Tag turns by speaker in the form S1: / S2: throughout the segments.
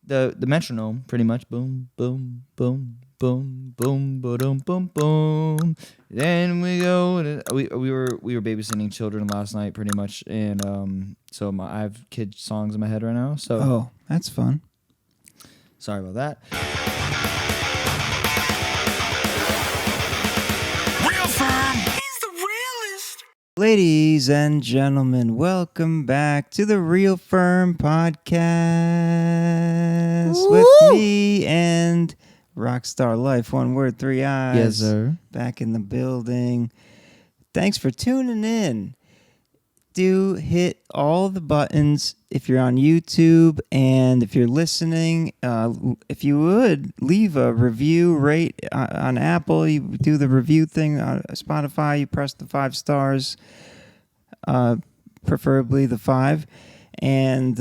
S1: the metronome, pretty much. Boom, boom, boom, boom, boom, boom, boom, boom. Then we go. We were babysitting children last night, pretty much, and so I have kid songs in my head right now. So
S2: that's fun.
S1: Sorry about that.
S3: Real FERM. He's the realest.
S2: Ladies and gentlemen, welcome back to the Real FERM podcast.
S1: Woo!
S2: With me and rockstarliiife. One word, three eyes.
S1: Yes, sir.
S2: Back in the building. Thanks for tuning in. Do hit all the buttons if you're on YouTube, and if you're listening, if you would leave a review, rate on Apple. You do the review thing on Spotify. You press the 5 stars, preferably the 5, and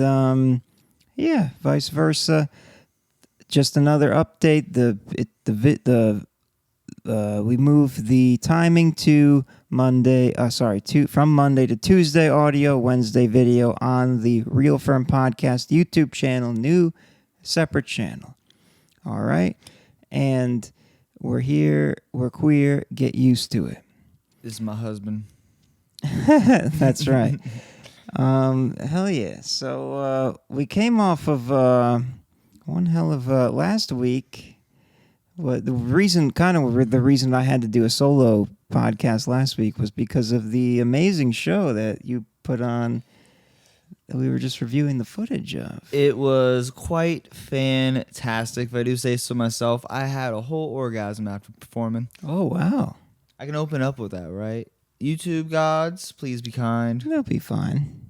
S2: vice versa. Just another update. We moved the timing to Monday. From Monday to Tuesday audio, Wednesday video on the Real FERM podcast YouTube channel. New separate channel. All right, and we're here. We're queer. Get used to it.
S1: This is my husband.
S2: That's right. Hell yeah. So we came off of one hell of last week. Well, the reason I had to do a solo podcast last week was because of the amazing show that you put on that we were just reviewing the footage of.
S1: It was quite fantastic, if I do say so myself. I had a whole orgasm after performing.
S2: Oh, wow.
S1: I can open up with that, right? YouTube gods, please be kind.
S2: They'll be fine.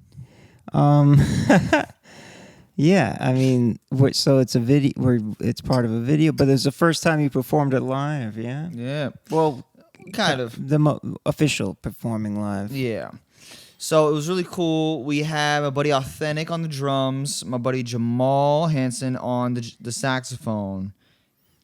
S2: Yeah, I mean, so it's a video. It's part of a video, but it's the first time you performed it live, yeah?
S1: Yeah.
S2: Well,
S1: kind of.
S2: The official performing live.
S1: Yeah. So it was really cool. We have my buddy Authentic on the drums, my buddy Jamal Hansen on the saxophone.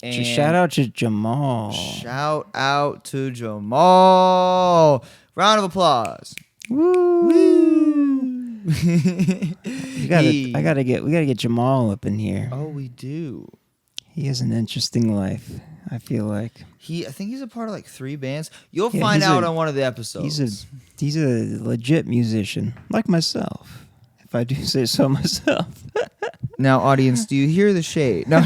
S1: And
S2: Just shout out to Jamal.
S1: Shout out to Jamal. Round of applause.
S2: Woo!
S1: Woo!
S2: We gotta get Jamal up in here.
S1: Oh, we do.
S2: He has an interesting life, I feel like.
S1: I think he's a part of like 3 bands. You'll find out on one of the episodes.
S2: He's a legit musician, like myself, if I do say so myself.
S1: Now, audience, do you hear the shade? No.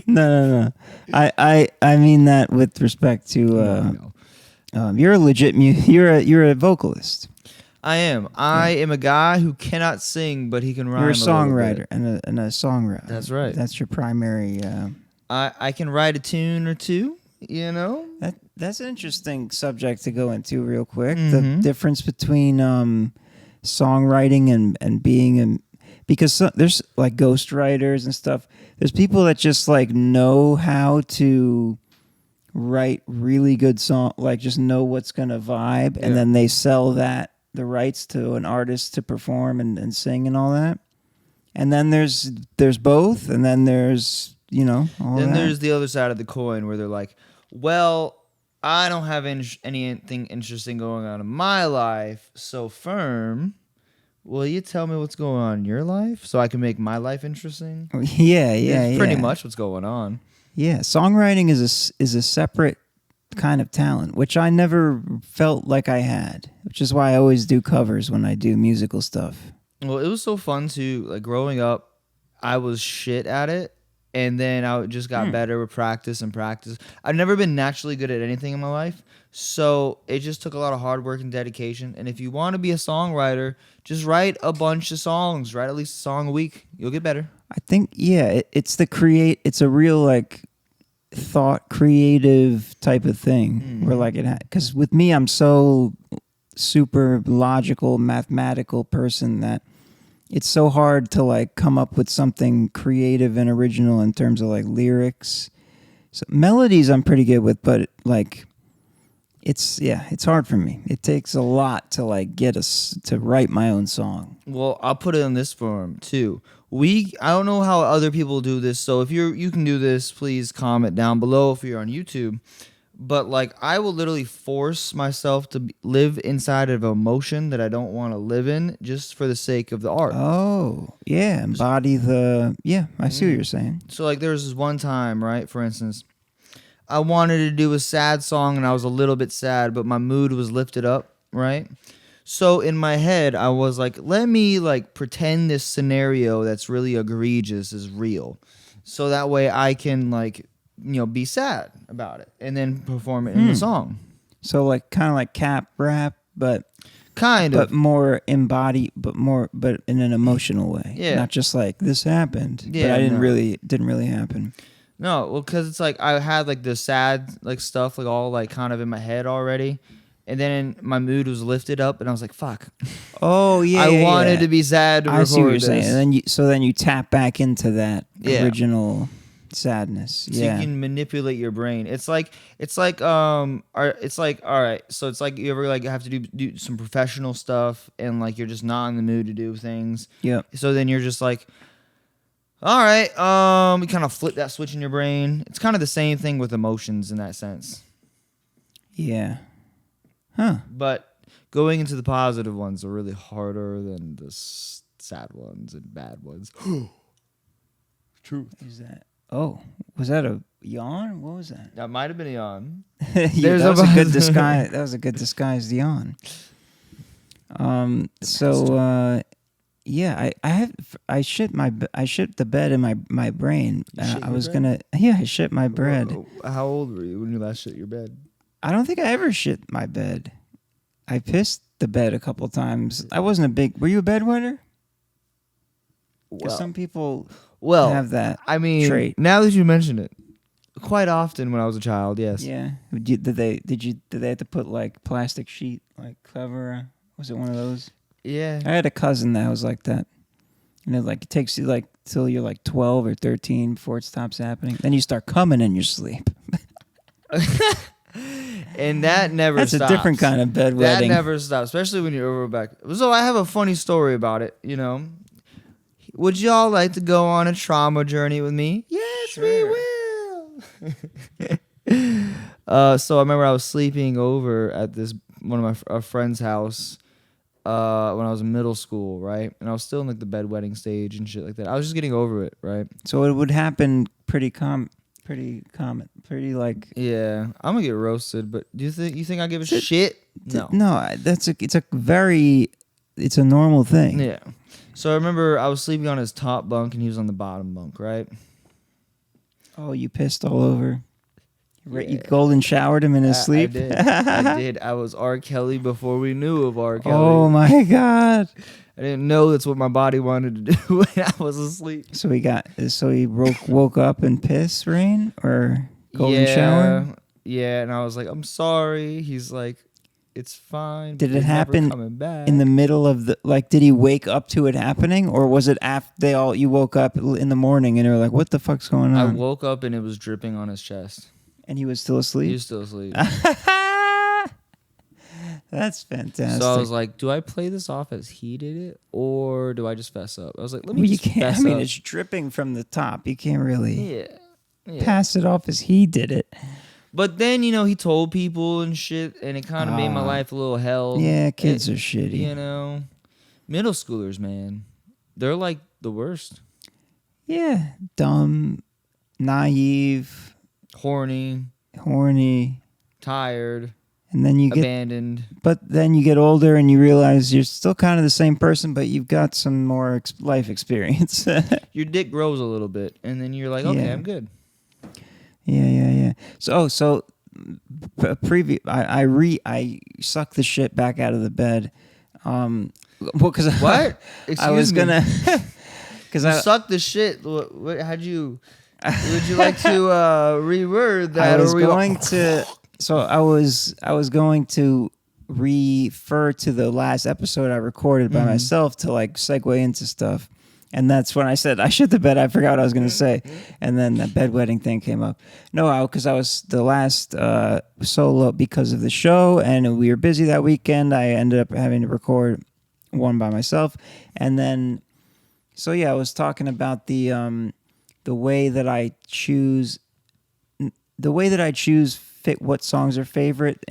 S2: No. I mean that with respect to you're a legit you're a vocalist.
S1: I am. I am a guy who cannot sing, but he can rhyme.
S2: You're a songwriter and a songwriter.
S1: That's right.
S2: That's your primary.
S1: I can write a tune or two. You know.
S2: That's an interesting subject to go into real quick.
S1: Mm-hmm.
S2: The difference between songwriting and being because there's like ghostwriters and stuff. There's people that just like know how to write really good song, like just know what's gonna vibe, and then they sell the rights to an artist to perform and sing and all that. And then there's both, and then there's all
S1: then
S2: that.
S1: there's the other side of the coin where they're like, well, I don't have anything interesting going on in my life, so FERM, will you tell me what's going on in your life so I can make my life interesting?
S2: Yeah.
S1: Pretty much what's going on.
S2: Yeah, songwriting is a separate kind of talent, which I never felt like I had, which is why I always do covers when I do musical stuff.
S1: Well, it was so fun too. Like growing up, I was shit at it, and then I just got better with practice and practice. I've never been naturally good at anything in my life, so it just took a lot of hard work and dedication. And if you want to be a songwriter, just write a bunch of songs. Write at least a song a week. You'll get better.
S2: I think, it's it's a real like thought creative type of thing where like because with me, I'm so super logical, mathematical person that it's so hard to like come up with something creative and original in terms of like lyrics. So melodies I'm pretty good with, but like it's hard for me. It takes a lot to like get us to write my own song.
S1: Well, I'll put it in this form too. I don't know how other people do this, so if you can do this, please comment down below if you're on YouTube. But like I will literally force myself to live inside of an emotion that I don't want to live in just for the sake of the art.
S2: Oh, yeah. Embody the. Yeah, I see what you're saying.
S1: So like there was this one time, right? For instance, I wanted to do a sad song and I was a little bit sad, but my mood was lifted up, right? So in my head, I was like, let me like pretend this scenario that's really egregious is real. So that way I can like, be sad about it and then perform it in the song.
S2: So like kind of like cap rap, but
S1: Kind of.
S2: more embodied, but in an emotional way.
S1: Yeah.
S2: Not just like this happened.
S1: Yeah,
S2: but
S1: no.
S2: didn't really happen.
S1: No, well, because it's like I had like the sad like stuff like all like kind of in my head already. And then my mood was lifted up and I was like, fuck.
S2: Oh yeah.
S1: I
S2: yeah,
S1: wanted
S2: yeah.
S1: to be sad to
S2: I
S1: record
S2: see what you're
S1: this.
S2: saying. And then you tap back into that
S1: Yeah.
S2: original sadness.
S1: So
S2: Yeah.
S1: you can manipulate your brain. It's like all right. So it's like you ever like have to do some professional stuff and like you're just not in the mood to do things.
S2: Yep.
S1: So then you're just like, all right, you kind of flip that switch in your brain. It's kind of the same thing with emotions in that sense.
S2: Yeah. Huh.
S1: But going into the positive ones are really harder than the sad ones and bad ones. Truth.
S2: Is that? Oh, was that a yawn? What was that?
S1: That might have been a yawn.
S2: Yeah, that was a good disguise. That was a good disguised yawn. Yeah, I shit the bed in my brain.
S1: shit
S2: I
S1: your
S2: was
S1: bread?
S2: I shit my bread.
S1: How old were you when you last shit your bed?
S2: I don't think I ever shit my bed. I pissed the bed a couple times. I wasn't a big. Were you a bedwetter? Because some people have that.
S1: I mean,
S2: trait.
S1: now that you mention it, quite often when I was a child, yes.
S2: Yeah. Did they have to put like plastic sheet like cover? Was it one of those?
S1: Yeah.
S2: I had a cousin that was like that. Like it takes you like till you're like 12 or 13 before it stops happening. Then you start coming in your sleep.
S1: And that never
S2: That's
S1: stops.
S2: a different kind of bedwetting.
S1: That never stops, especially when you're over back. So I have a funny story about it, Would y'all like to go on a trauma journey with me? Yes, we will. So I remember I was sleeping over at one of my friend's house when I was in middle school, right? And I was still in like the bedwetting stage and shit like that. I was just getting over it, right?
S2: So it would happen pretty like.
S1: Yeah, I'm gonna get roasted. But do you think I give a shit? No.
S2: No, it's a normal thing.
S1: Yeah. So I remember I was sleeping on his top bunk and he was on the bottom bunk, right?
S2: Oh, you pissed all over. You
S1: Yeah.
S2: golden showered him in his sleep.
S1: I did. I did. I was R. Kelly before we knew of R. Kelly.
S2: Oh my God.
S1: I didn't know that's what my body wanted to do when I was asleep.
S2: So he woke up and pissed, Rain, or golden shower?
S1: Yeah, and I was like, I'm sorry. He's like, it's fine.
S2: Did
S1: but
S2: it
S1: he's never
S2: happen
S1: coming back.
S2: in the middle of did he wake up to it happening, or was it after you woke up in the morning and they were like, what the fuck's going
S1: I
S2: on?
S1: woke up and it was dripping on his chest.
S2: And he was still asleep?
S1: He was still asleep.
S2: That's fantastic.
S1: So I was like, do I play this off as he did it, or do I just fess up? I was like, let me
S2: Well, you
S1: just
S2: can't.
S1: fess
S2: I mean,
S1: up.
S2: it's dripping from the top. You can't really
S1: Yeah.
S2: pass it off as he did it.
S1: But then, he told people and shit, and it kind of made my life a little hell.
S2: Yeah, kids are shitty.
S1: Middle schoolers, man, they're like the worst.
S2: Yeah, dumb, naive,
S1: Horny,
S2: and
S1: tired,
S2: then you get.
S1: abandoned.
S2: But then you get older and you realize you're still kind of the same person, but you've got some more life experience.
S1: Your dick grows a little bit, and then you're like, okay,
S2: Yeah.
S1: I'm good.
S2: Yeah. So I sucked the shit back out of the bed. Because
S1: What?
S2: I was
S1: Excuse me.
S2: gonna. Because
S1: You
S2: I
S1: suck the shit. What, would you like to reword that?
S2: I was
S1: or we
S2: going to. So I was going to refer to the last episode I recorded by myself to like segue into stuff. And that's when I said I shit the bed. I forgot what I was going to say. And then the bedwetting thing came up. No, because I was the last solo because of the show. And we were busy that weekend. I ended up having to record one by myself. And then, so yeah, I was talking about the way that I choose the way that I choose fit what songs are favorite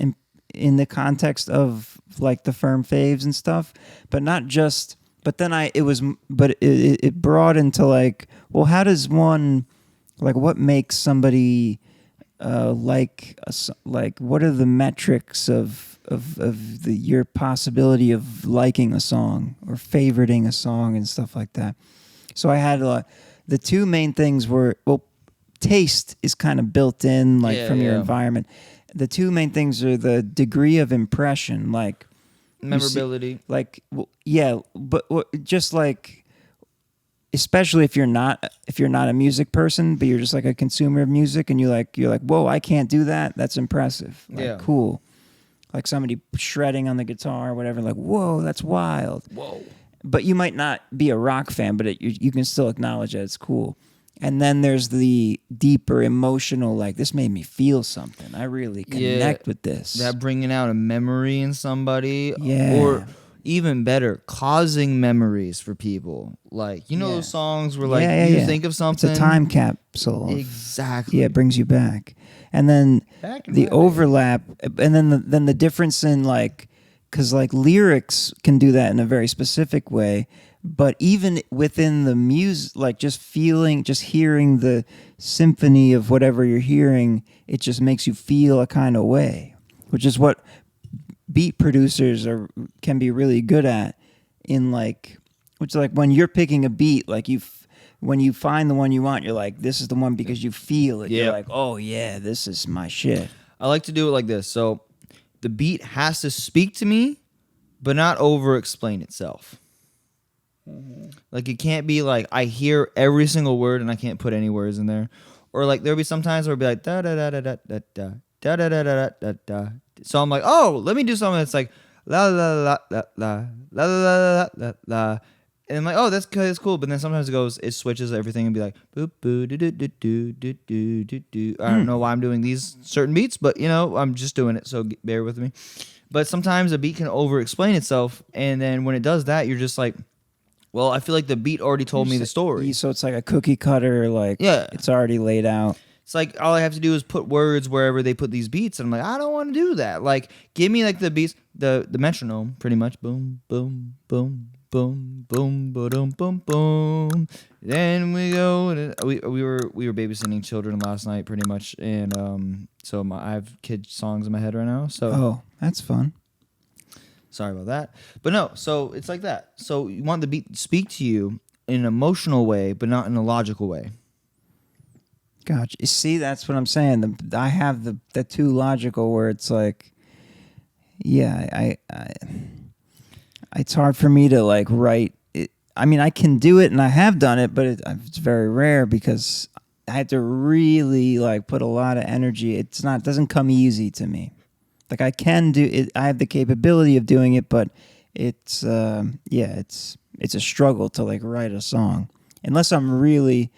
S2: in the context of like the FERM faves and stuff, but not just. But then it brought into like, well, how does one, like, what makes somebody like what are the metrics of your possibility of liking a song or favoriting a song and stuff like that. So I had the two main things were, well, taste is kind of built in, like, from your environment. The two main things are the degree of impression, like
S1: memorability.
S2: But just like, especially if you're not a music person, but you're just like a consumer of music, and you're like, whoa, I can't do that. That's impressive. Like, cool. Like somebody shredding on the guitar or whatever. Like, whoa, that's wild.
S1: Whoa.
S2: But you might not be a rock fan, but you can still acknowledge that it's cool. And then there's the deeper emotional, like, this made me feel something. I really connect with this.
S1: That bringing out a memory in somebody.
S2: Yeah.
S1: Or even better, causing memories for people. Like, those songs where, like, you think of something.
S2: It's a time capsule.
S1: Exactly.
S2: Yeah, it brings you back. And then the overlap, and then the difference in, like, because, like, lyrics can do that in a very specific way. But even within the music, like, just hearing the symphony of whatever you're hearing, it just makes you feel a kind of way, which is what beat producers can be really good at. Which, like, when you're picking a beat, like, when you find the one you want, you're like, this is the one because you feel it. You're like, oh yeah, this is my shit.
S1: I like to do it like this. So the beat has to speak to me, but not over-explain itself. Mm-hmm. Like, it can't be like I hear every single word and I can't put any words in there, or like there'll be some times where it'll be like da da da da da da da da da da da da. So I'm like, oh, let me do something that's like la la la la la la la la la, and I'm like, oh, that's cool. But then sometimes it switches everything and be like boop boo do do do do do do do do. I don't know why I'm doing these certain beats, but I'm just doing it. So bear with me. But sometimes a beat can over-explain itself, and then when it does that, you're just like, well, I feel like the beat already told me the story.
S2: So it's like a cookie cutter, like, it's already laid out.
S1: It's like all I have to do is put words wherever they put these beats, and I'm like, I don't want to do that. Like, give me like the beats, the metronome, pretty much. Boom, boom, boom, boom, boom, boom, boom, boom. Then we go. And we were babysitting children last night, pretty much, and so I have kid songs in my head right now. So
S2: that's fun.
S1: Sorry about that. But no, so it's like that. So you want the beat to speak to you in an emotional way, but not in a logical way.
S2: Gotcha. You see, that's what I'm saying. I have the two logical where it's like, I it's hard for me to, like, write it. I mean, I can do it and I have done it, but it's very rare because I have to really, like, put a lot of energy. It doesn't come easy to me. Like, I can do it. I have the capability of doing it, but it's a struggle to, like, write a song. Unless I'm really,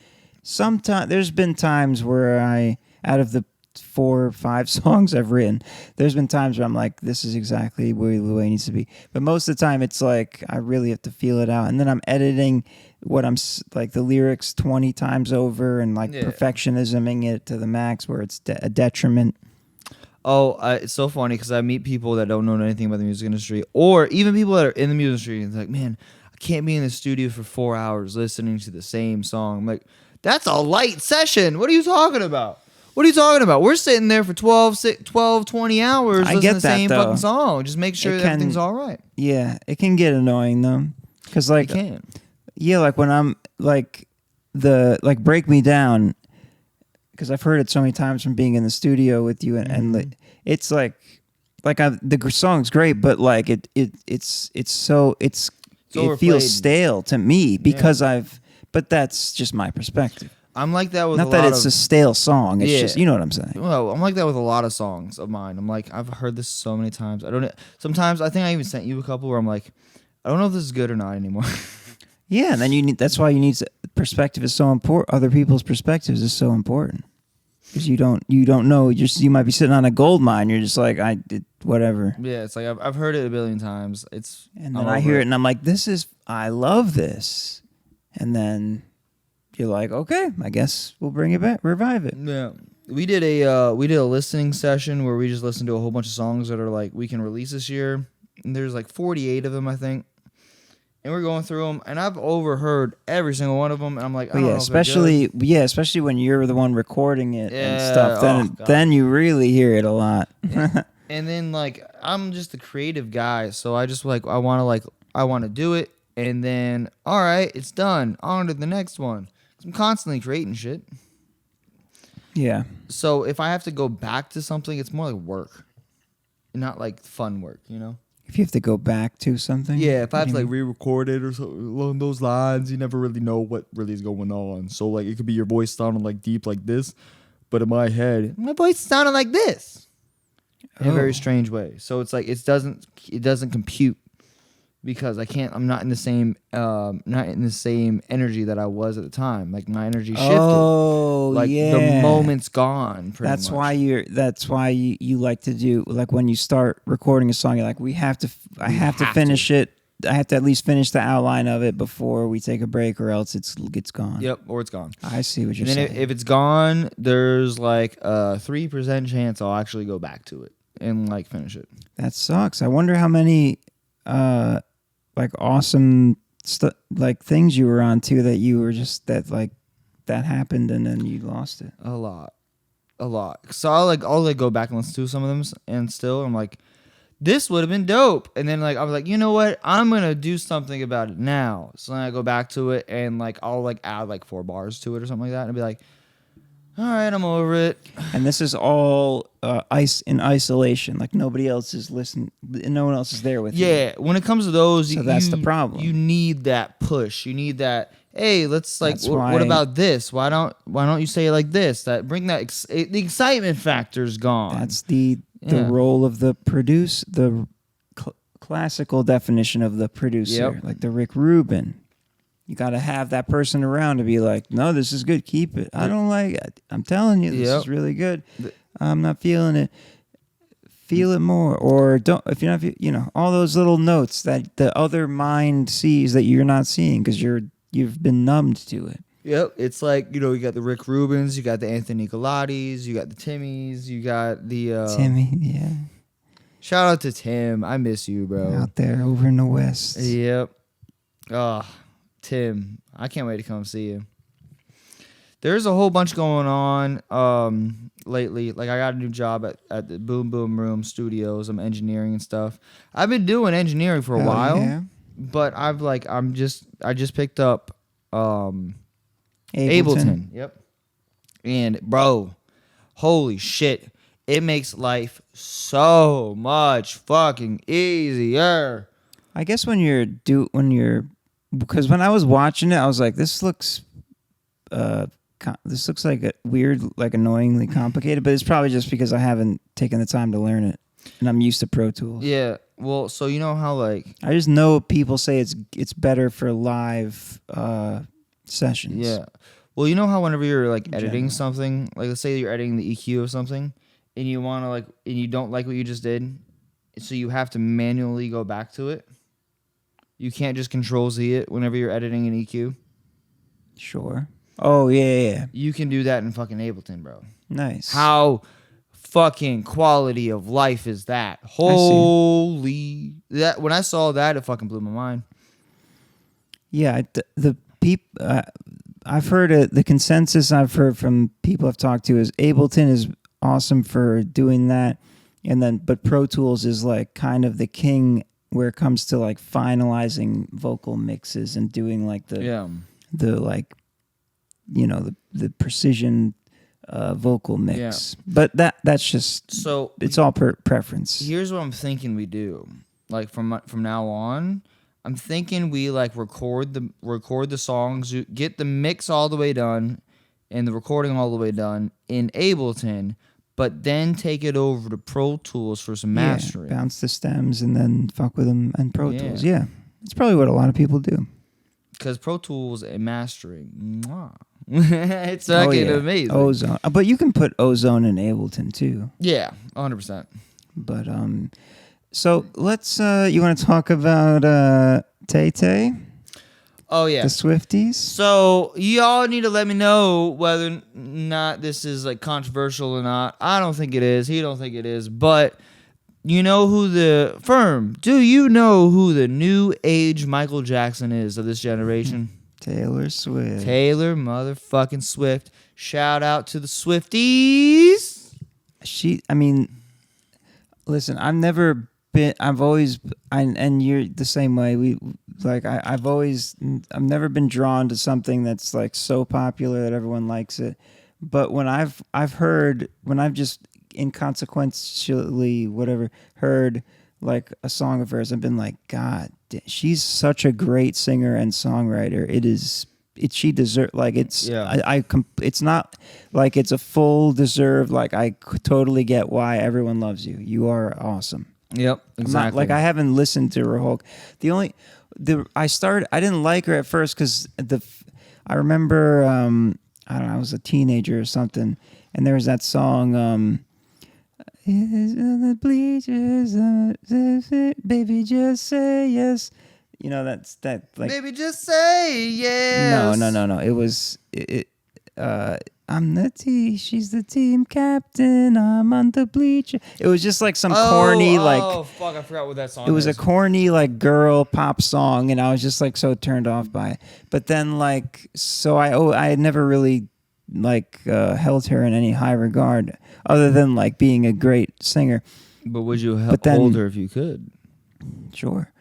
S2: there's been times where out of the 4 or 5 songs I've written, there's been times where I'm like, this is exactly the way it needs to be. But most of the time, it's like, I really have to feel it out. And then I'm editing the lyrics 20 times over and, like, perfectionisming it to the max where it's a detriment.
S1: Oh, it's so funny because I meet people that don't know anything about the music industry, or even people that are in the music industry, and it's like, man, I can't be in the studio for 4 hours listening to the same song. I'm like, that's a light session. What are you talking about? We're sitting there for 12, 20 hours listening to the same fucking song. Just make sure that everything's all right.
S2: Yeah, it can get annoying, though. Because, like,
S1: it can.
S2: Yeah, like, when I'm, like, Break Me Down, because I've heard it so many times from being in the studio with you, and it's like the song's great, but, like, it feels stale to me because but that's just my perspective.
S1: I'm like that with
S2: not that it's a stale song. It's just, you know what I'm saying.
S1: Well, I'm like that with a lot of songs of mine. I'm like, I've heard this so many times. Sometimes I think I even sent you a couple where I'm like, I don't know if this is good or not anymore.
S2: Yeah, and then that's why you need perspective is so important. Other people's perspectives is so important because you don't know. You might be sitting on a gold mine. You're just like, I did whatever.
S1: Yeah, it's like I've heard it a billion times.
S2: And then I hear it and I'm like, I love this, and then you're like, okay, I guess we'll bring it back, revive it.
S1: Yeah. we did a listening session where we just listened to a whole bunch of songs that are like we can release this year. And there's like 48 of them, I think. And we're going through them, and I've overheard every single one of them, and I'm like, I don't know if they're good.
S2: especially when you're the one recording it and
S1: Yeah,
S2: stuff. Then you really hear it a lot.
S1: And then like I'm just a creative guy, so I just I want to do it, and then all right, it's done. On to the next one. I'm constantly creating shit.
S2: Yeah.
S1: So if I have to go back to something, it's more like work, not like fun work, you know?
S2: If you have to go back to something?
S1: Yeah, if I have to like re-record it or something along those lines, you never really know what really is going on. So like it could be your voice sounding like deep like this, but in my head, my voice sounding like this in a very strange way. So it's like it doesn't compute because I'm not in the same energy that I was at the time. Like my energy shifted.
S2: Oh,
S1: like
S2: yeah.
S1: the moment's gone.
S2: That's
S1: much.
S2: why you like to do, like when you start recording a song, you're like, I have to finish it. I have to at least finish the outline of it before we take a break, or else it's gone.
S1: Yep, or it's gone.
S2: I see what you're
S1: saying.
S2: saying.
S1: If it's gone, there's like a 3% chance I'll actually go back to it and like finish it.
S2: That sucks. I wonder how many like awesome like things you were on too that you were just that happened and then you lost it.
S1: A lot. So I'll go back and listen to some of them, and still I'm like, this would have been dope. And then like I was like, you know what? I'm gonna do something about it now. So then I go back to it and like I'll like add like 4 bars to it or something like that, and I'll be like, all right, I'm over it.
S2: And this is all in isolation. Like nobody else is listening. No one else is there with you.
S1: Yeah, when it comes to those,
S2: so that's the problem.
S1: You need that push. You need that. Hey, let's like. What about this? Why don't you say it like this? That bring that the excitement factor's gone.
S2: That's the role of the classical definition of the producer, like the Rick Rubin. You got to have that person around to be like, no, this is good. Keep it. I don't like it. I'm telling you, this is really good. I'm not feeling it. Feel it more. Or don't, if you're not, all those little notes that the other mind sees that you're not seeing because you've been numbed to it.
S1: Yep. It's like, you got the Rick Rubins, you got the Anthony Galati's, you got the Timmys, you got the...
S2: Timmy, yeah.
S1: Shout out to Tim. I miss you, bro.
S2: Out there over in the West.
S1: Yep. Tim, I can't wait to come see you. There's a whole bunch going on lately. Like I got a new job at the Boom Boom Room Studios. I'm engineering and stuff. I've been doing engineering for a while, but I just picked up Ableton. Yep. And bro, holy shit, it makes life so much fucking easier.
S2: I guess because when I was watching it, I was like, this looks like a weird, like annoyingly complicated, but it's probably just because I haven't taken the time to learn it, and I'm used to Pro Tools.
S1: Yeah, well, so you know how like
S2: I just know people say it's better for live sessions.
S1: Yeah, well, you know how whenever you're like editing something, like let's say you're editing the EQ of something, and you want to and you don't like what you just did, so you have to manually go back to it. You can't just Control-Z it whenever you're editing an EQ.
S2: Sure. Oh, yeah.
S1: You can do that in fucking Ableton, bro.
S2: Nice.
S1: How fucking quality of life is that? Holy... that when I saw that, it fucking blew my mind.
S2: Yeah, I've heard the consensus I've heard from people I've talked to is Ableton is awesome for doing that, but Pro Tools is like kind of the king where it comes to like finalizing vocal mixes and doing like the precision vocal mix. But that's just it's all preference.
S1: Here's what I'm thinking we do. Like from now on, I'm thinking we like record the songs, get the mix all the way done and the recording all the way done in Ableton, but then take it over to Pro Tools for some mastering.
S2: Bounce the stems and then fuck with them and Pro Tools. Yeah. That's probably what a lot of people do.
S1: Because Pro Tools and mastering, it's fucking amazing.
S2: Ozone. But you can put Ozone in Ableton too.
S1: Yeah, 100%.
S2: But, so let's, you want to talk about Tay Tay?
S1: Oh yeah.
S2: The Swifties?
S1: So y'all need to let me know whether or not this is like controversial or not. I don't think it is. He don't think it is. But you know who the FERM? Do you know who the new age Michael Jackson is of this generation?
S2: Taylor Swift.
S1: Taylor motherfucking Swift. Shout out to the Swifties.
S2: Listen, I've you're the same way. I've never been drawn to something that's like so popular that everyone likes it. But when I've just inconsequentially heard like a song of hers, I've been like, God, she's such a great singer and songwriter. She deserves, like, it's it's not like it's a full deserved, like, I totally get why everyone loves you. You are awesome.
S1: Yep, exactly.
S2: I haven't listened to her whole. I didn't like her at first because I remember I don't know, I was a teenager or something, and there was that song. The bleachers, baby, just say yes. You know, that's that, like,
S1: baby, just say yes.
S2: No. It was I'm the she's the team captain. I'm on the bleacher. It was just like some corny, like,
S1: oh fuck, I forgot what that song.
S2: It was a corny, like, girl pop song, and I was just like so turned off by it. But then, like, so I had never really like held her in any high regard, other than like being a great singer.
S1: But would you hold her if you could?
S2: Sure.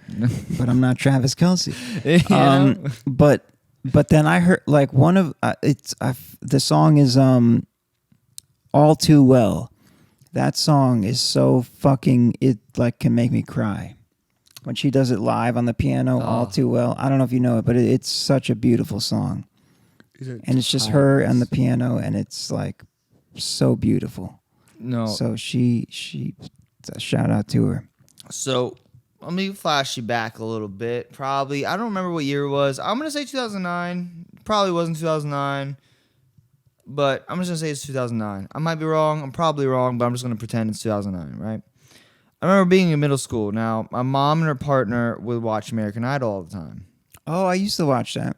S2: But I'm not Travis Kelce.
S1: Yeah.
S2: But then I heard like one of the song is All Too Well. That song is so fucking, it like can make me cry when she does it live on the piano. All Too Well. I don't know if you know it, but it's such a beautiful song. And it's just her and the piano, and it's like so beautiful.
S1: No.
S2: So she shout out to her.
S1: So let me flash you back a little bit. Probably, I don't remember what year it was. I'm going to say 2009. Probably wasn't 2009. But I'm just going to say it's 2009. I might be wrong. I'm probably wrong, but I'm just going to pretend it's 2009, right? I remember being in middle school. Now, my mom and her partner would watch American Idol all the time.
S2: Oh, I used to watch that.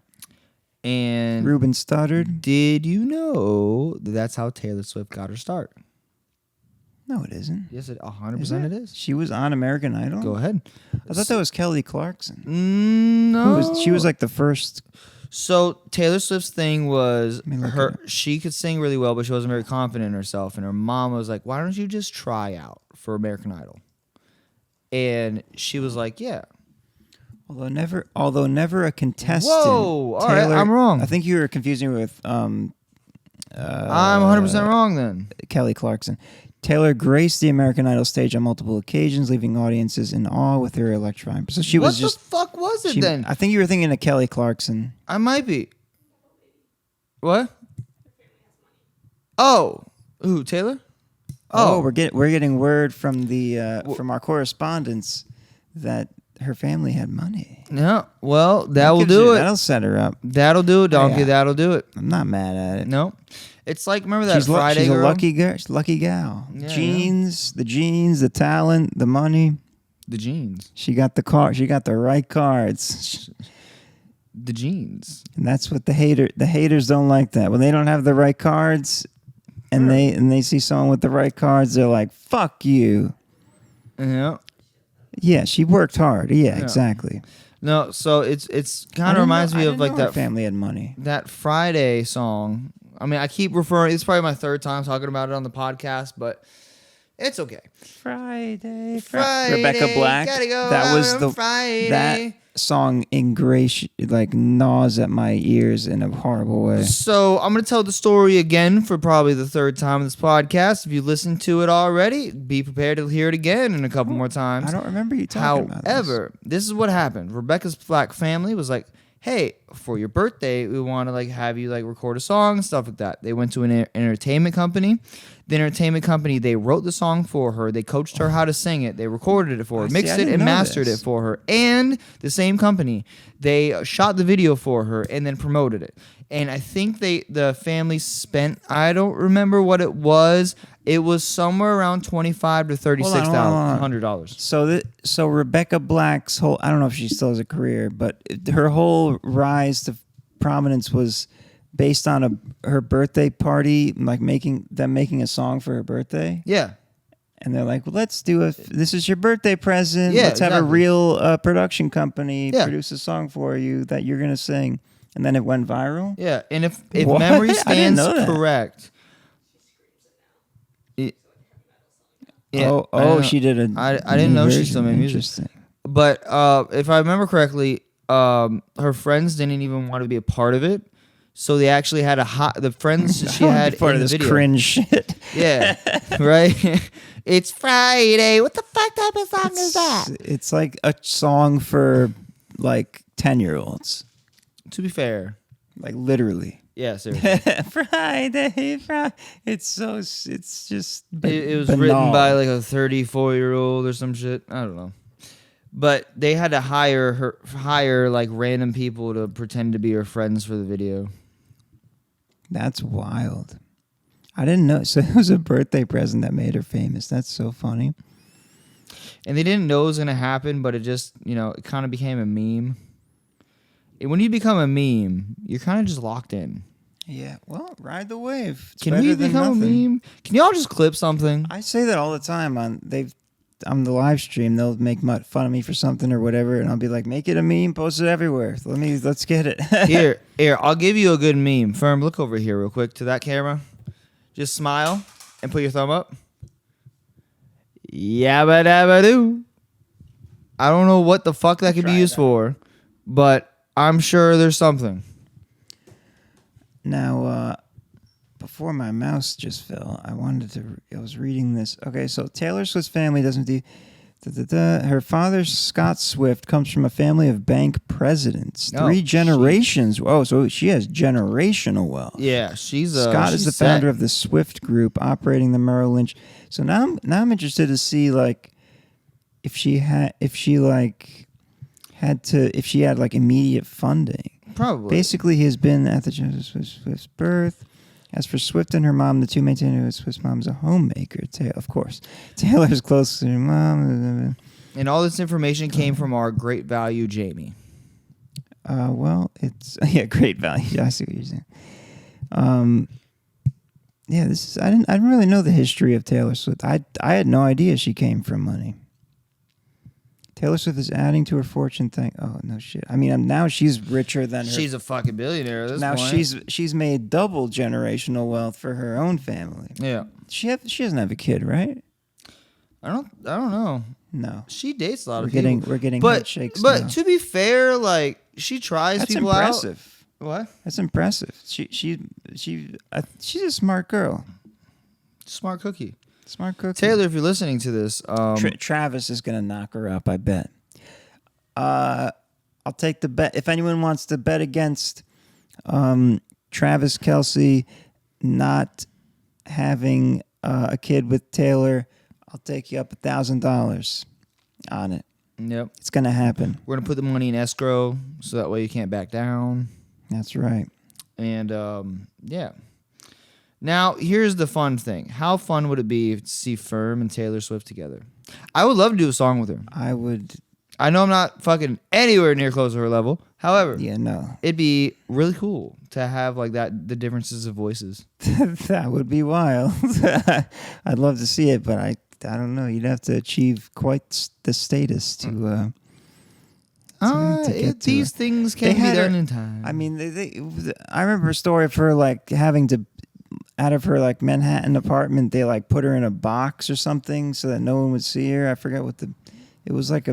S1: And
S2: Ruben Studdard.
S1: Did you know that that's how Taylor Swift got her start?
S2: No, it isn't.
S1: Yes, 100% it is.
S2: She was on American Idol?
S1: Go ahead.
S2: I thought that was Kelly Clarkson.
S1: No.
S2: She was like the first.
S1: So Taylor Swift's thing was
S2: her.
S1: She could sing really well, but she wasn't very confident in herself. And her mom was like, "Why don't you just try out for American Idol?" And she was like, "Yeah."
S2: Although never a contestant.
S1: Whoa! All
S2: Taylor,
S1: right, I'm wrong.
S2: I think you were confusing me with.
S1: I'm 100% wrong then.
S2: Kelly Clarkson. Taylor graced the American Idol stage on multiple occasions, leaving audiences in awe with her electrifying. So she was just.
S1: What the fuck was it then?
S2: I think you were thinking of Kelly Clarkson.
S1: I might be. What? Oh, who? Taylor?
S2: Oh, we're getting word from the from our correspondents that her family had money.
S1: Yeah. Well, that will do it.
S2: That'll set her up.
S1: That'll do it, donkey.
S2: Yeah.
S1: That'll do it.
S2: I'm not mad at it.
S1: No. It's like, remember that Friday
S2: she's
S1: girl?
S2: a lucky girl. She's a lucky gal.
S1: Yeah,
S2: the jeans, the talent, the money.
S1: The jeans.
S2: She got the car. She got the right cards.
S1: The jeans.
S2: And that's what the haters don't like that. When they don't have the right cards and they see someone with the right cards, they're like, fuck you.
S1: Yeah.
S2: Yeah, she worked hard. Yeah, exactly.
S1: No, so it's kind of reminds me of like that
S2: family had money.
S1: That Friday song. I mean, I keep referring. It's probably my third time talking about it on the podcast, but it's okay.
S2: Friday.
S1: Rebecca
S2: Black.
S1: Gotta go
S2: That was
S1: out
S2: the
S1: on Friday.
S2: that song like gnaws at my ears in a horrible way.
S1: So I'm gonna tell the story again for probably the third time in this podcast. If you listened to it already, be prepared to hear it again in a couple more times.
S2: I don't remember you talking about this.
S1: However, this is what happened. Rebecca's Black family was like, "Hey, for your birthday, we want to like have you like record a song and stuff like that." They went to an entertainment company. The entertainment company, they wrote the song for her. They coached her how to sing it. They recorded it for her, mixed it, and mastered it for her. And the same company, they shot the video for her and then promoted it. And I think the family spent, I don't remember what it was. It was somewhere around $25 to $36,000.
S2: So Rebecca Black's whole, I don't know if she still has a career, but her whole rise to prominence was based on her birthday party, like making a song for her birthday.
S1: Yeah.
S2: And they're like, well, let's do this is your birthday present.
S1: Yeah,
S2: let's have a
S1: exactly.
S2: real production company
S1: Yeah.
S2: produce a song for you that you're going to sing. And then it went viral.
S1: Yeah. And if
S2: What?
S1: memory
S2: I didn't
S1: stands
S2: know that.
S1: correct.
S2: She did a.
S1: I didn't know she still made music.
S2: Interesting.
S1: But if I remember correctly, her friends didn't even want to be a part of it. So they actually had the friends that she had
S2: part
S1: in
S2: of
S1: the
S2: this
S1: video.
S2: cringe shit.
S1: Yeah, right. It's Friday. What the fuck type of song is that?
S2: It's like a song for like 10-year-olds.
S1: To be fair,
S2: Like literally.
S1: yeah, seriously.
S2: Friday. It's just.
S1: It was
S2: banal.
S1: written by like a 34-year-old or some shit. I don't know. But they had to hire like random people to pretend to be her friends for the video.
S2: That's wild. I didn't know. So it was a birthday present that made her famous. That's so funny.
S1: And they didn't know it was going to happen, but it just, it kind of became a meme. And when you become a meme, you're kind of just locked in.
S2: Yeah. Well, ride the wave. It's
S1: Can
S2: better
S1: we
S2: than
S1: become
S2: nothing.
S1: a meme? Can y'all just clip something?
S2: I say that all the time on the live stream. They'll make fun of me for something or whatever, and I'll be like, "Make it a meme, post it everywhere. Let's get it."
S1: Here, I'll give you a good meme. Firm, look over here real quick to that camera. Just smile and put your thumb up. Yabba dabba doo. I don't know what the fuck that could be
S2: Try
S1: used
S2: that.
S1: for, but I'm sure there's something.
S2: Now, before my mouse just fell, I was reading this. Okay, so Taylor Swift's family doesn't do. Her father, Scott Swift, comes from a family of bank presidents.
S1: Oh,
S2: 3 generations. Oh, so she has generational wealth.
S1: Yeah, she's
S2: Scott is the founder of the Swift Group, operating the Merrill Lynch. So now I'm interested to see like if she had like immediate funding.
S1: Probably.
S2: Basically, he has been at the Swift's birth. As for Swift and her mom, the two maintain that Swift's mom is a homemaker. Of course, Taylor is close to her mom.
S1: And all this information came from our great value, Jamie.
S2: Well, it's great value. I see what you're saying. This is. I didn't really know the history of Taylor Swift. I had no idea she came from money. Taylor Swift is adding to her fortune. Oh no shit! I mean, now she's richer than her.
S1: She's a fucking billionaire at this
S2: Now
S1: point.
S2: she's made double generational wealth for her own family.
S1: Yeah.
S2: She doesn't have a kid, right?
S1: I don't know.
S2: No.
S1: She dates a lot of people.
S2: We're getting
S1: But
S2: headshakes
S1: but
S2: now.
S1: to be fair, like she tries
S2: That's
S1: people
S2: impressive.
S1: out. What?
S2: That's impressive. She's a smart girl.
S1: Smart cookie.
S2: Smart cookie.
S1: Taylor, if you're listening to this,
S2: Travis is gonna knock her up. I bet. I'll take the bet. If anyone wants to bet against Travis Kelce not having a kid with Taylor, I'll take you up $1,000 on it.
S1: Yep.
S2: It's gonna happen.
S1: We're gonna put the money in escrow so that way you can't back down.
S2: That's right.
S1: And yeah. Now, here's the fun thing. How fun would it be to see FERM and Taylor Swift together? I would love to do a song with her.
S2: I would.
S1: I know I'm not fucking anywhere near close to her level. However,
S2: Yeah, no.
S1: it'd be really cool to have like that, the differences of voices.
S2: That would be wild. I'd love to see it, but I don't know. You'd have to achieve quite the status to get to
S1: These
S2: her.
S1: things
S2: They
S1: can be
S2: had
S1: done
S2: her-
S1: in time.
S2: I mean, I remember a story of her like having to, out of her like Manhattan apartment, they like put her in a box or something so that no one would see her. I forgot what it was like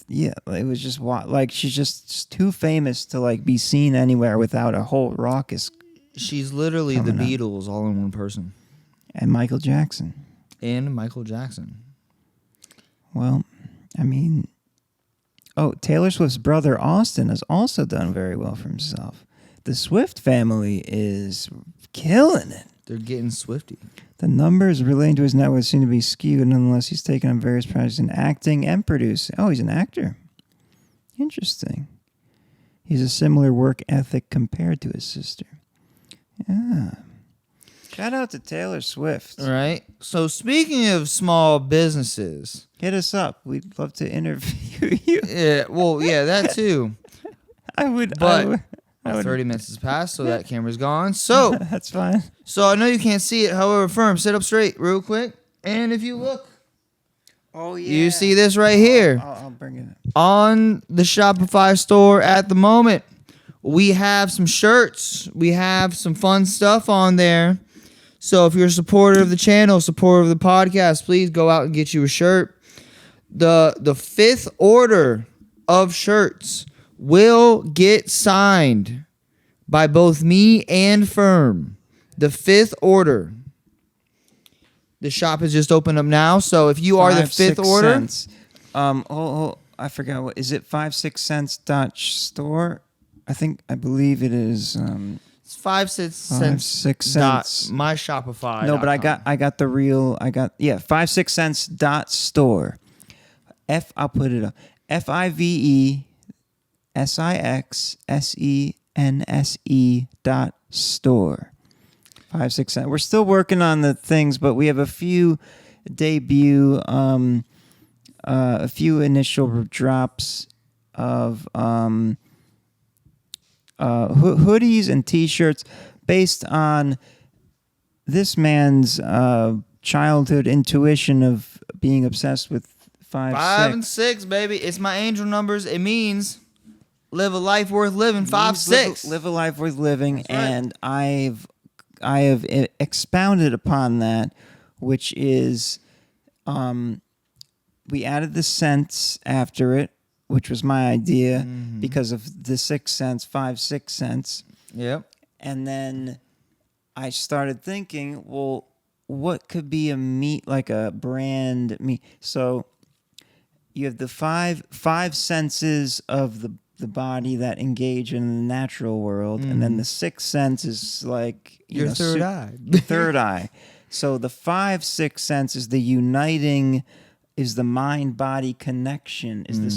S2: it was just like she's just too famous to like be seen anywhere without a whole raucous.
S1: She's literally the
S2: Coming up.
S1: Beatles all in one person.
S2: And Michael Jackson.
S1: And Michael Jackson.
S2: Well, I mean, Taylor Swift's brother Austin has also done very well for himself. The Swift family is killing it.
S1: They're getting Swifty.
S2: The numbers relating to his net worth seem to be skewed. Nonetheless, he's taken on various projects in acting and producing. Oh, he's an actor. Interesting. He has a similar work ethic compared to his sister. Yeah. Shout out to Taylor Swift.
S1: All right. So speaking of small businesses,
S2: Hit us up. We'd love to interview you.
S1: yeah, well, yeah, that too.
S2: I would.
S1: But
S2: I would
S1: 30 minutes has passed, so that camera's gone. So,
S2: That's fine.
S1: I know you can't see it. However, Firm, sit up straight real quick. And if you look,
S2: Oh yeah.
S1: you see this right here
S2: I'll bring it.
S1: on the Shopify store at the moment. We have some shirts. We have some fun stuff on there. So if you're a supporter of the channel, supporter of the podcast, please go out and get you a shirt. The fifth order of shirts will get signed by both me and Firm. The fifth order. The shop has just opened up now, so if you are the fifth order,
S2: Cents. I forgot what is it. FiveSixSense.store. I believe it is.
S1: it's 5-6
S2: 5-6
S1: dot
S2: cents.
S1: my Shopify.
S2: No, but I got the real. 5-6cents.store. I'll put it up. FiveSixSense.store. 5-6 cents. We're still working on the things, but we have a few debut, a few initial drops of hoodies and T-shirts based on this man's childhood intuition of being obsessed with 5,
S1: 5 and 6, baby. It's my angel numbers. It means live a life worth living. 5, 6.
S2: Live a life worth living,
S1: That's right.
S2: and I have expounded upon that, which is we added the cents after it, which was my idea because of the 6 cents, 5-6 cents.
S1: Yep.
S2: And then I started thinking, well, what could be a meat, like a brand meat? So you have the five senses of the body that engage in the natural world, and then the 6th sense is like
S1: Your third eye.
S2: the third eye. So the 5-6 sense is the uniting, is the mind-body connection, is the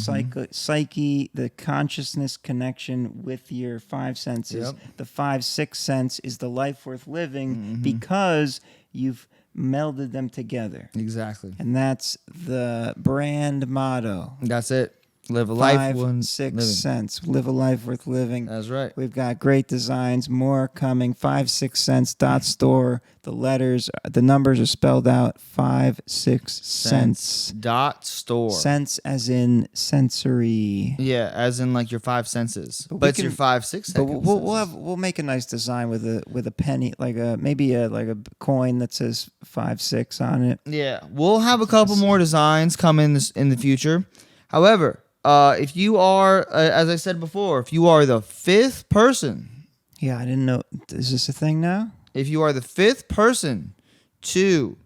S2: psyche, the consciousness connection with your 5 senses.
S1: Yep.
S2: The 5-6 sense is the life worth living because you've melded them together.
S1: Exactly.
S2: And that's the brand motto.
S1: That's it. Live a life worth
S2: 5-6
S1: living.
S2: cents. Live a life worth living.
S1: That's right.
S2: We've got great designs, more coming. 5-6cents.store. The numbers are spelled out. 5-6 cents.
S1: Dot store.
S2: Sense as in sensory.
S1: Yeah, as in like your 5 senses. But
S2: we
S1: it's your
S2: can-
S1: 5-6
S2: But
S1: seconds.
S2: we'll make a nice design with a penny, like maybe a coin that says 5-6 on it.
S1: Yeah, we'll have a couple more designs come in the future. However, if you are, as I said before, if you are the 5th person,
S2: Yeah, I didn't know. Is this a thing now?
S1: if you are the 5th person to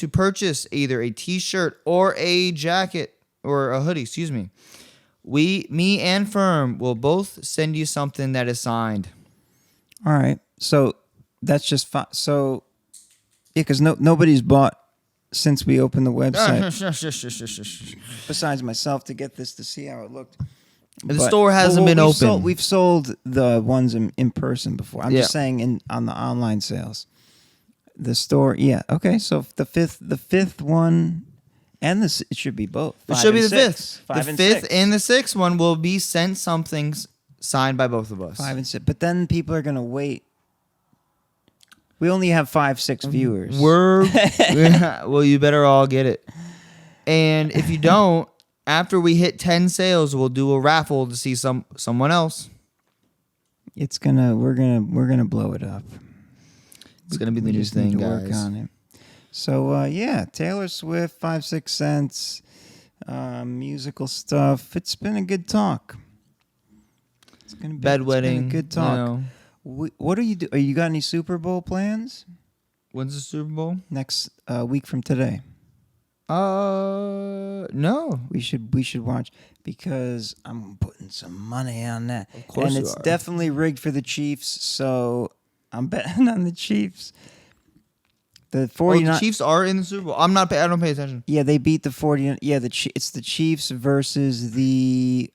S1: purchase either a T-shirt or a jacket or a hoodie, me and Firm will both send you something that is signed.
S2: All right. So that's just fine. So yeah, because nobody's bought since we opened the website. Besides myself, to get this to see how it looked.
S1: The store hasn't been open.
S2: We've sold the ones in person before. I'm
S1: Yeah.
S2: just saying on the online sales. The store, yeah. Okay, so the fifth one, and it should be both.
S1: It should be the 5th.
S2: 5
S1: The
S2: and
S1: 5th
S2: 6.
S1: and the 6th one will be sent something signed by both of us.
S2: 5 and 6. But then people are gonna wait. We only have 5-6 viewers.
S1: Well, you better all get it. And if you don't, after we hit 10 sales, we'll do a raffle to see someone else.
S2: We're gonna blow it up.
S1: It's gonna be the
S2: We
S1: new
S2: just need
S1: thing,
S2: to work
S1: guys.
S2: on it. So yeah, Taylor Swift, 5-6 cents, musical stuff. It's been a good talk. It's gonna be
S1: Bedwetting.
S2: a good talk. What are you do? Are you got any Super Bowl plans
S1: When's the Super Bowl?
S2: next week from today?
S1: No.
S2: We should watch because I'm putting some money on that.
S1: Of course
S2: and
S1: you
S2: it's
S1: are.
S2: definitely rigged for the Chiefs, so I'm betting on the Chiefs. The 49
S1: the Chiefs are in the Super Bowl. I don't pay attention.
S2: Yeah, they beat the 40. Yeah, it's the Chiefs versus the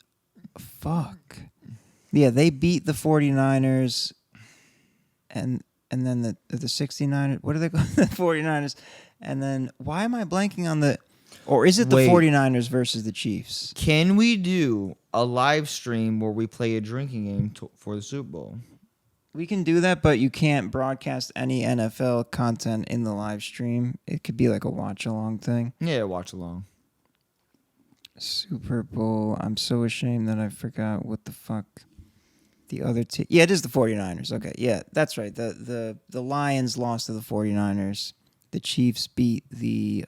S2: fuck. Yeah, they beat the 49ers and then the 69ers. What are they called? The 49ers. And then why am I blanking on the? Or is it the
S1: Wait.
S2: 49ers versus the Chiefs?
S1: Can we do a live stream where we play a drinking game for the Super Bowl?
S2: We can do that, but you can't broadcast any NFL content in the live stream. It could be like a watch-along thing.
S1: Yeah, watch along.
S2: Super Bowl. I'm so ashamed that I forgot what the fuck the other team. Yeah, it is the 49ers. Okay, yeah, that's right. The Lions lost to the 49ers. The Chiefs beat the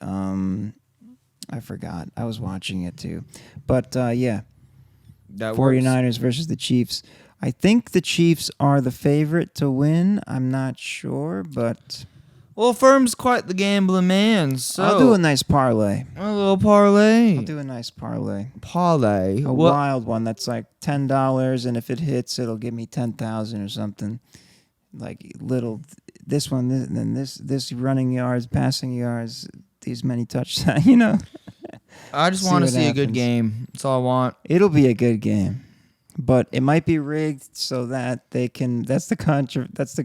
S2: I forgot. I was watching it too. But yeah.
S1: That
S2: 49ers versus the Chiefs. I think the Chiefs are the favorite to win. I'm not sure, but
S1: Well, FERM's quite the gambling man, so
S2: I'll do a nice parlay.
S1: a little parlay.
S2: I'll do a nice parlay.
S1: Parlay.
S2: A wild one that's like $10, and if it hits, it'll give me 10,000 or something. Like little, this one, then this running yards, passing yards, these many touchdowns. You know,
S1: I just
S2: See
S1: want to
S2: what
S1: see a good
S2: happens.
S1: game. That's all I want.
S2: it'll be a good game, but it might be rigged so that they can. That's the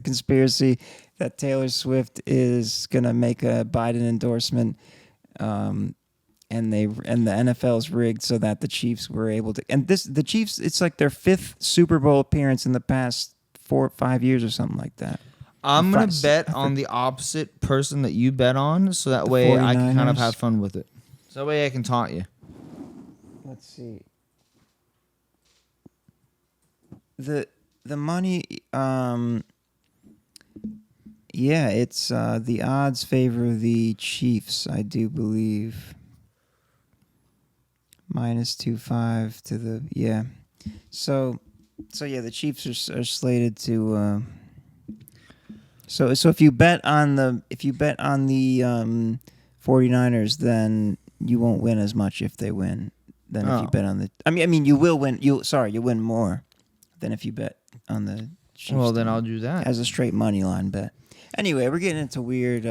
S2: conspiracy that Taylor Swift is gonna make a Biden endorsement. And the NFL's rigged so that the Chiefs were able to. And the Chiefs, it's like their 5th Super Bowl appearance in the past 4 or 5 years or something like that.
S1: I'm going
S2: Fries.
S1: to bet on the opposite person that you bet on, so that way I can kind of
S2: 49ers?
S1: have fun with it. So that way I can taunt you.
S2: Let's see. The money, yeah, it's the odds favor the Chiefs, I do believe. -2.5 to the yeah. So yeah, the Chiefs are slated to. So if you bet on the 49ers, then you won't win as much if they win than if you
S1: Oh.
S2: bet on the. I mean you will win. You win more than if you bet on the Chiefs.
S1: Well, then I'll do that.
S2: as a straight money line bet. Anyway, we're getting into weird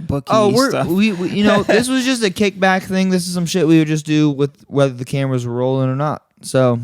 S2: bookie stuff.
S1: we you know, this was just a kickback thing. This is some shit we would just do with whether the cameras were rolling or not. So,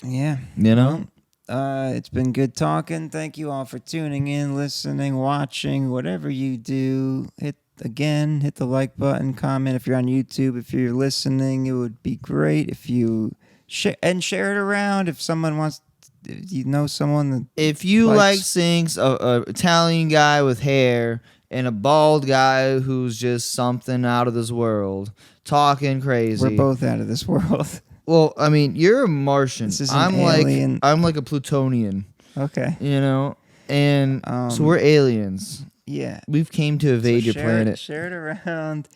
S2: Yeah.
S1: you know,
S2: It's been good talking. Thank you all for tuning in, listening, watching, whatever you do. Hit the like button, comment if you're on YouTube. If you're listening, it would be great if you share it around. If someone wants, if you know someone that
S1: if you
S2: likes-
S1: like seeing a Italian guy with hair and a bald guy who's just something out of this world, talking crazy.
S2: we're both out of this world.
S1: Well, I mean, you're a Martian.
S2: This is an
S1: I'm
S2: alien.
S1: like a Plutonian,
S2: Okay.
S1: you know? And so we're aliens.
S2: Yeah.
S1: We've came to evade
S2: So
S1: your
S2: share
S1: planet.
S2: Share it around.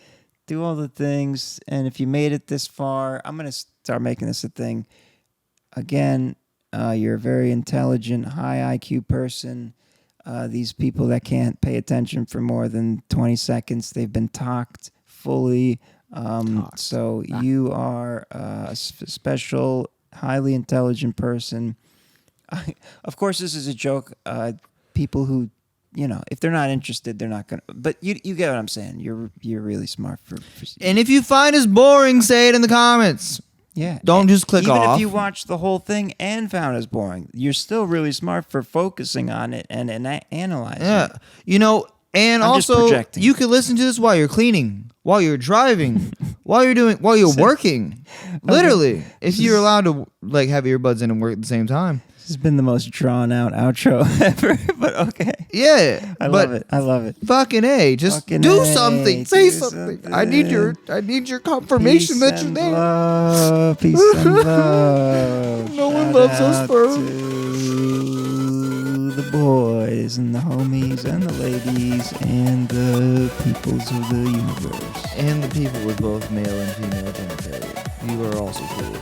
S2: Do all the things. And if you made it this far, I'm going to start making this a thing. Again, you're a very intelligent, high IQ person. These people that can't pay attention for more than 20 seconds, they've been talked fully. So you are a special, highly intelligent person. Of course, this is a joke. People who, if they're not interested, they're not gonna. But you get what I'm saying. You're really smart for
S1: And if you find us boring, say it in the comments.
S2: yeah.
S1: Don't just click
S2: Even
S1: off.
S2: if you watched the whole thing and found us boring, you're still really smart for focusing on it and analyzing.
S1: Yeah.
S2: it.
S1: And
S2: I'm just
S1: also,
S2: projecting.
S1: you could listen to this while you're cleaning, while you're driving, while you're working. Literally, if you're allowed to have earbuds in and work at the same time.
S2: This has been the most drawn out outro ever, but okay.
S1: Yeah,
S2: I love it. I love it.
S1: Fucking A, just
S2: Fucking
S1: do
S2: A,
S1: something. Say
S2: do
S1: something.
S2: something.
S1: I need your confirmation
S2: Peace
S1: that you're
S2: and
S1: there.
S2: Love. Peace and love.
S1: No one
S2: Shout
S1: loves us
S2: out
S1: for-
S2: to the boys and the homies and the ladies and the peoples of the universe.
S1: And the people with both male and female genitalia. You are also cool.